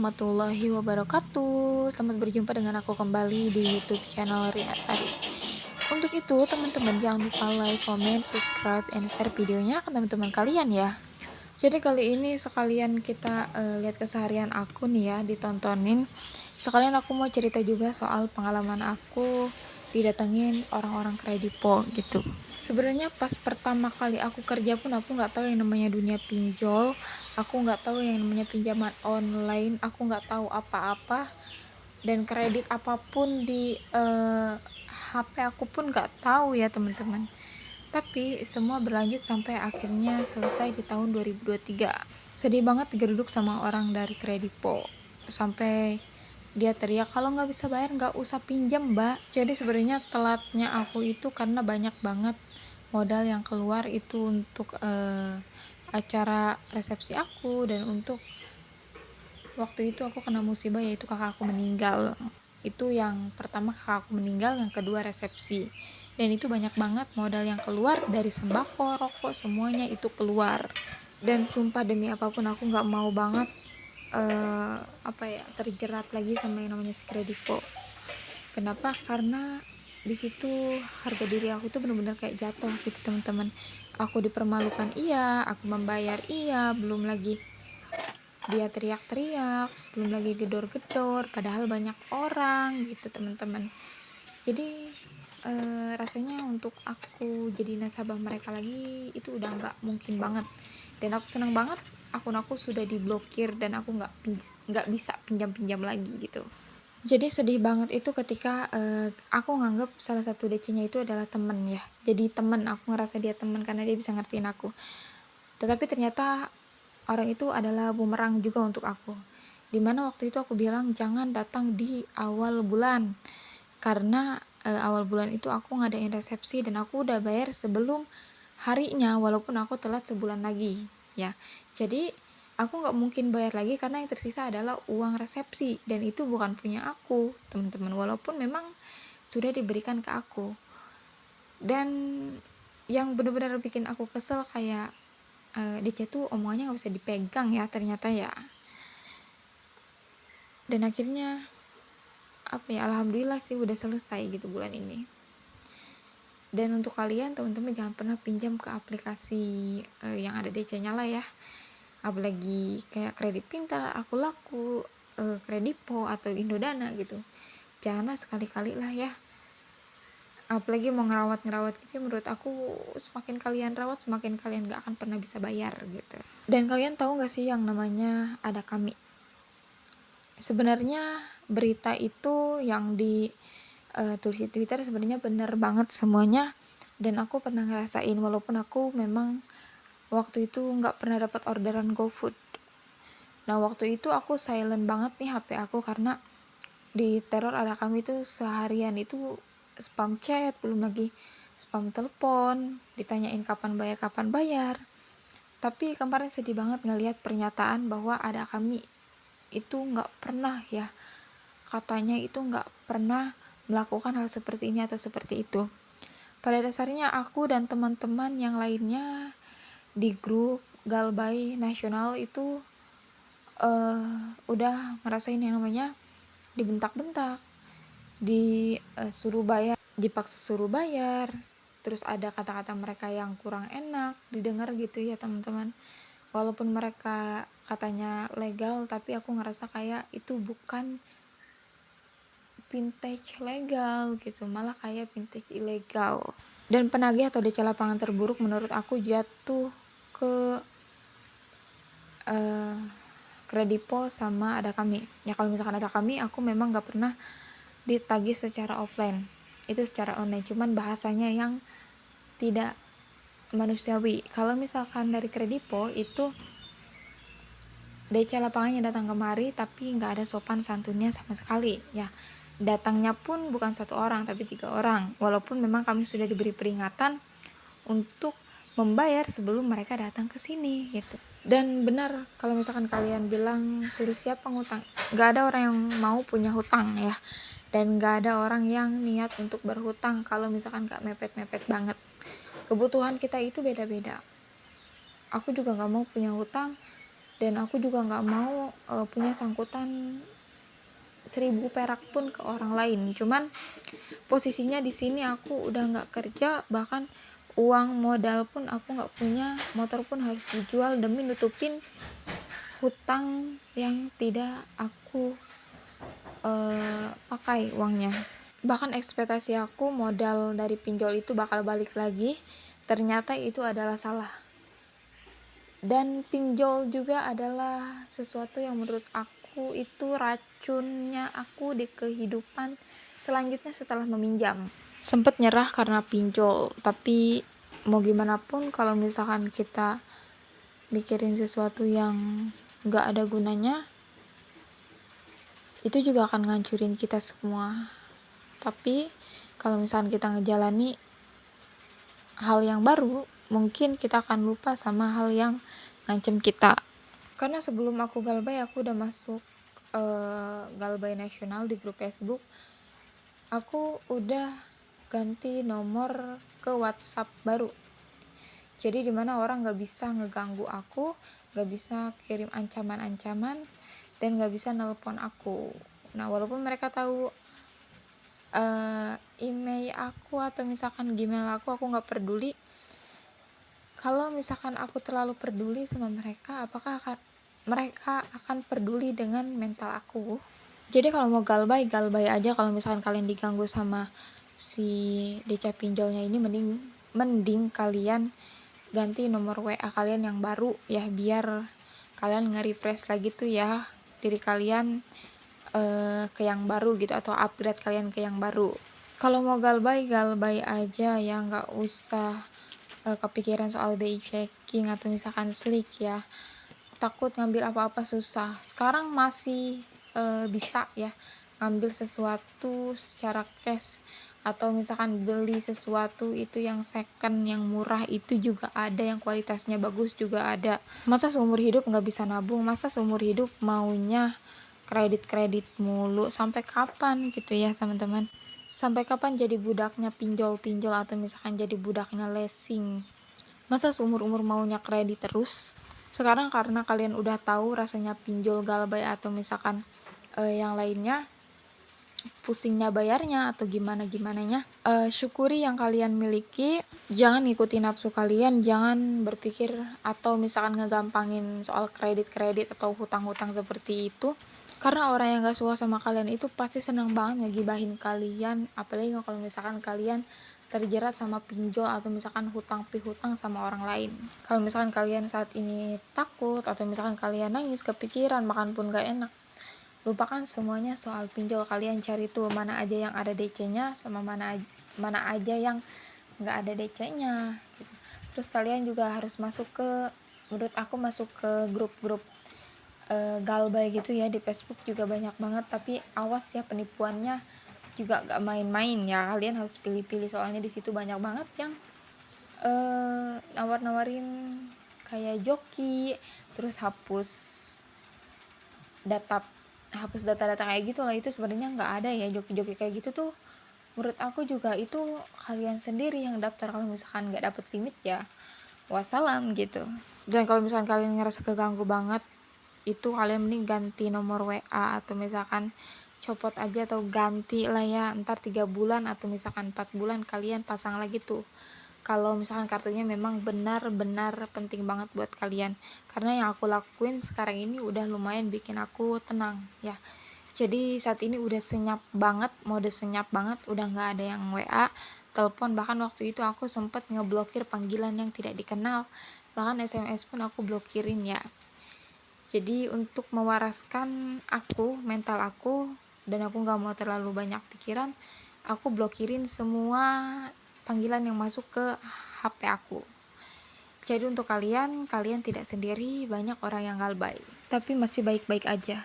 warahmatullahi wabarakatuh. Selamat berjumpa dengan aku kembali di YouTube channel Rina Sari. Untuk itu, teman-teman jangan lupa like, comment, subscribe, and share videonya ke teman-teman kalian ya. Jadi kali ini sekalian kita lihat keseharian aku nih ya, ditontonin. Sekalian aku mau cerita juga soal pengalaman aku didatengin orang-orang kredipo gitu. Sebenarnya pas pertama kali aku kerja pun aku nggak tahu yang namanya dunia pinjol, aku nggak tahu yang namanya pinjaman online, aku nggak tahu apa-apa, dan kredit apapun di HP aku pun nggak tahu ya teman-teman. Tapi semua berlanjut sampai akhirnya selesai di tahun 2023. Sedih banget digeruduk sama orang dari kredipo sampai dia teriak, kalau nggak bisa bayar nggak usah pinjam mbak. Jadi sebenarnya telatnya aku itu karena banyak banget modal yang keluar itu untuk acara resepsi aku, dan untuk waktu itu aku kena musibah yaitu kakak aku meninggal. Itu yang pertama, kakak aku meninggal, yang kedua resepsi, dan itu banyak banget modal yang keluar dari sembako, rokok, semuanya itu keluar. Dan sumpah demi apapun aku nggak mau banget terjerat lagi sama yang namanya si kredipo. Kenapa? Karena di situ harga diri aku tuh bener-bener kayak jatuh gitu teman-teman. Aku dipermalukan, iya, aku membayar, iya, belum lagi dia teriak-teriak, belum lagi gedor-gedor, padahal banyak orang gitu teman-teman. Jadi rasanya untuk aku jadi nasabah mereka lagi itu udah nggak mungkin banget. Dan aku seneng banget akun aku sudah diblokir dan aku nggak bisa pinjam-pinjam lagi gitu. Jadi sedih banget itu ketika aku nganggap salah satu DC-nya itu adalah temen ya. Jadi temen, aku ngerasa dia temen karena dia bisa ngertiin aku. Tetapi ternyata orang itu adalah bumerang juga untuk aku. Dimana waktu itu aku bilang jangan datang di awal bulan. Karena awal bulan itu aku ngadain resepsi dan aku udah bayar sebelum harinya walaupun aku telat sebulan lagi ya. Jadi aku nggak mungkin bayar lagi karena yang tersisa adalah uang resepsi, dan itu bukan punya aku teman-teman, walaupun memang sudah diberikan ke aku. Dan yang benar-benar bikin aku kesel kayak DC tuh omongannya nggak bisa dipegang ya ternyata ya. Dan akhirnya alhamdulillah sih udah selesai gitu bulan ini. Dan untuk kalian teman-teman jangan pernah pinjam ke aplikasi yang ada DC-nya lah ya, apalagi kayak Kredit Pintar, Aku Laku, Kredipo atau Indodana gitu. Jangan sekali-kali lah ya, apalagi mau ngerawat gitu. Menurut aku semakin kalian rawat semakin kalian gak akan pernah bisa bayar gitu. Dan kalian tahu gak sih yang namanya Ada Kami? Sebenarnya berita itu yang di tulis di Twitter sebenarnya benar banget semuanya, dan aku pernah ngerasain walaupun aku memang waktu itu nggak pernah dapat orderan GoFood. Nah waktu itu aku silent banget nih HP aku karena di teror Ada Kami itu seharian itu spam chat, belum lagi spam telepon, ditanyain kapan bayar. Tapi kemarin sedih banget ngelihat pernyataan bahwa Ada Kami itu nggak pernah ya, katanya itu nggak pernah melakukan hal seperti ini atau seperti itu. Pada dasarnya aku dan teman-teman yang lainnya di grup Galbay Nasional itu udah ngerasain yang namanya dibentak-bentak, disuruh bayar, dipaksa suruh bayar, terus ada kata-kata mereka yang kurang enak didengar gitu ya teman-teman. Walaupun mereka katanya legal, tapi aku ngerasa kayak itu bukan vintage legal gitu, malah kayak vintage ilegal. Dan penagih atau DC lapangan terburuk menurut aku jatuh ke Kredipo sama Ada Kami ya. Kalau misalkan Ada Kami aku memang gak pernah ditagih secara offline, itu secara online, cuman bahasanya yang tidak manusiawi. Kalau misalkan dari Kredipo itu DC lapangannya datang kemari tapi nggak ada sopan santunnya sama sekali ya. Datangnya pun bukan 1 orang tapi 3 orang, walaupun memang kami sudah diberi peringatan untuk membayar sebelum mereka datang ke sini gitu. Dan benar kalau misalkan kalian bilang suruh siapa ngutang, nggak ada orang yang mau punya hutang ya, dan nggak ada orang yang niat untuk berhutang kalau misalkan nggak mepet-mepet banget. Kebutuhan kita itu beda-beda. Aku juga nggak mau punya hutang dan aku juga nggak mau punya sangkutan 1.000 perak pun ke orang lain. Cuman posisinya di sini aku udah nggak kerja, bahkan uang modal pun aku nggak punya, motor pun harus dijual demi nutupin hutang yang tidak aku pakai uangnya. Bahkan ekspektasi aku modal dari pinjol itu bakal balik lagi, ternyata itu adalah salah. Dan pinjol juga adalah sesuatu yang menurut aku itu racunnya aku di kehidupan selanjutnya setelah meminjam. Sempet nyerah karena pinjol, tapi mau gimana pun kalau misalkan kita mikirin sesuatu yang gak ada gunanya, itu juga akan ngancurin kita semua. Tapi kalau misalkan kita ngejalani hal yang baru, mungkin kita akan lupa sama hal yang ngancem kita. Karena sebelum aku galbay, aku udah masuk galbay nasional di grup Facebook. Aku udah ganti nomor ke WhatsApp baru, jadi dimana orang gak bisa ngeganggu aku, gak bisa kirim ancaman-ancaman, dan gak bisa nelpon aku. Nah, walaupun mereka tahu email aku atau misalkan Gmail aku gak peduli. Kalau misalkan aku terlalu peduli sama mereka, apakah mereka akan peduli dengan mental aku? Jadi kalau mau galbay aja. Kalau misalkan kalian diganggu sama si deca pinjolnya ini, mending kalian ganti nomor WA kalian yang baru ya, biar kalian nge-refresh lagi tuh ya diri kalian ke yang baru gitu, atau upgrade kalian ke yang baru. Kalau mau galbay aja ya, nggak usah kepikiran soal BI checking atau misalkan slick ya. Takut ngambil apa-apa susah. Sekarang masih bisa ya ngambil sesuatu secara cash, atau misalkan beli sesuatu itu yang second yang murah itu juga ada, yang kualitasnya bagus juga ada. Masa seumur hidup nggak bisa nabung? Masa seumur hidup maunya kredit mulu? Sampai kapan gitu ya teman-teman? Sampai kapan jadi budaknya pinjol atau misalkan jadi budaknya leasing? Masa seumur-umur maunya kredit terus? Sekarang karena kalian udah tahu rasanya pinjol, galbay, atau misalkan yang lainnya, pusingnya bayarnya atau gimana-gimananya, syukuri yang kalian miliki. Jangan ikuti nafsu kalian, jangan berpikir atau misalkan ngegampangin soal kredit atau hutang-hutang seperti itu. Karena orang yang gak suka sama kalian itu pasti senang banget ngegibahin kalian, apalagi kalau misalkan kalian terjerat sama pinjol atau misalkan hutang pihutang sama orang lain. Kalau misalkan kalian saat ini takut atau misalkan kalian nangis kepikiran, makan pun gak enak, lupakan semuanya soal pinjol. Kalian cari tuh mana aja yang ada DC-nya sama mana aja yang gak ada DC-nya gitu. Terus kalian juga harus menurut aku masuk ke grup-grup galbay gitu ya, di Facebook juga banyak banget, tapi awas ya, penipuannya juga gak main-main ya. Kalian harus pilih-pilih, soalnya di situ banyak banget yang nawar-nawarin kayak joki, terus hapus data kayak gitu lah. Itu sebenarnya nggak ada ya joki-joki kayak gitu tuh. Menurut aku juga itu kalian sendiri yang daftar. Kalau misalkan nggak dapet limit ya wassalam gitu. Dan kalau misalkan kalian ngerasa keganggu banget, itu kalian mending ganti nomor WA, atau misalkan copot aja atau ganti lah ya, ntar 3 bulan atau misalkan 4 bulan kalian pasang lagi tuh, kalau misalkan kartunya memang benar-benar penting banget buat kalian. Karena yang aku lakuin sekarang ini udah lumayan bikin aku tenang ya. Jadi saat ini udah mode senyap banget, udah nggak ada yang WA, telepon. Bahkan waktu itu aku sempet ngeblokir panggilan yang tidak dikenal, bahkan SMS pun aku blokirin ya. Jadi untuk mewaraskan mental aku, dan aku gak mau terlalu banyak pikiran, aku blokirin semua panggilan yang masuk ke HP aku. Jadi untuk kalian tidak sendiri, banyak orang yang galbay, tapi masih baik-baik aja.